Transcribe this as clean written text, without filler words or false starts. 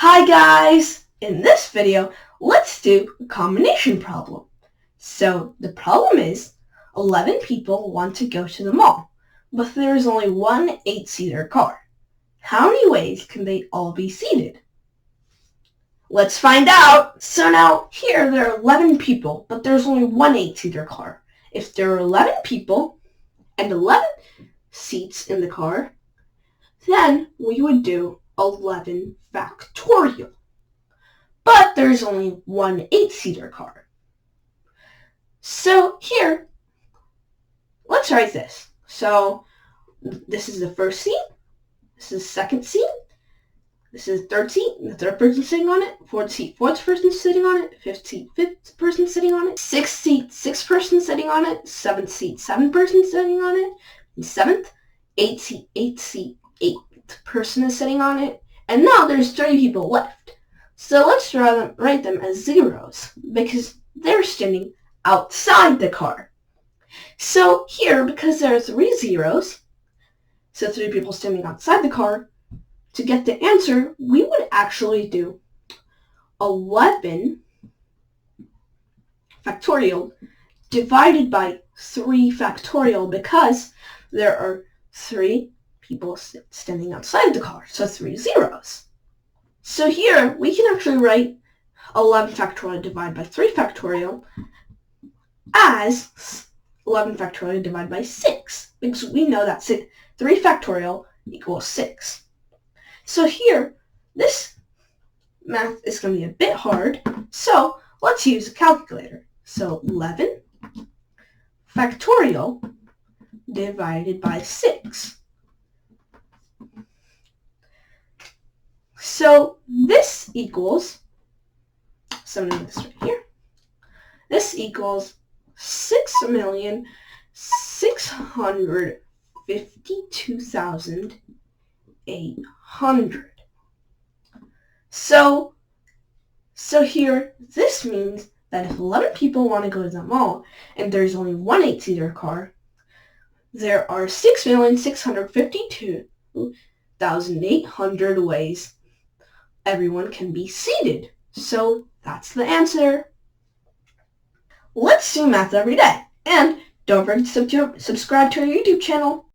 Hi guys! In this video, let's do a combination problem. So the problem is 11 people want to go to the mall, but there is only one 8-seater car. How many ways can they all be seated? Let's find out! So now here there are 11 people, but there's only one 8-seater car. If there are 11 people and 11 seats in the car, then we would do 11 factorial. But there's only one 8-seater car. So here, let's write this. So this is the first seat, this is the second seat, this is the third seat, the third person sitting on it, fourth seat, fourth person sitting on it, fifth seat, fifth person sitting on it, sixth seat, sixth person sitting on it, seventh seat, seventh person sitting on it, and seventh, eighth seat, eighth person is sitting on it, and now there's 3 people left. So let's write them as zeros, because they're standing outside the car. So here, because there are 3 zeros, so 3 people standing outside the car, to get the answer, we would actually do 11 factorial divided by 3 factorial, because there are 3 people standing outside the car, so 3 zeros. So here, we can actually write 11 factorial divided by 3 factorial as 11 factorial divided by 6, because we know that 3 factorial equals 6. So here, this math is going to be a bit hard, so let's use a calculator. So 11 factorial divided by 6. So this equals, so I'm going to this right here, this equals 6,652,800. So here, this means that if 11 people want to go to the mall and there's only one 8-seater car, there are 6,652,800 ways everyone can be seated. So that's the answer. Let's do math every day. And don't forget to subscribe to our YouTube channel.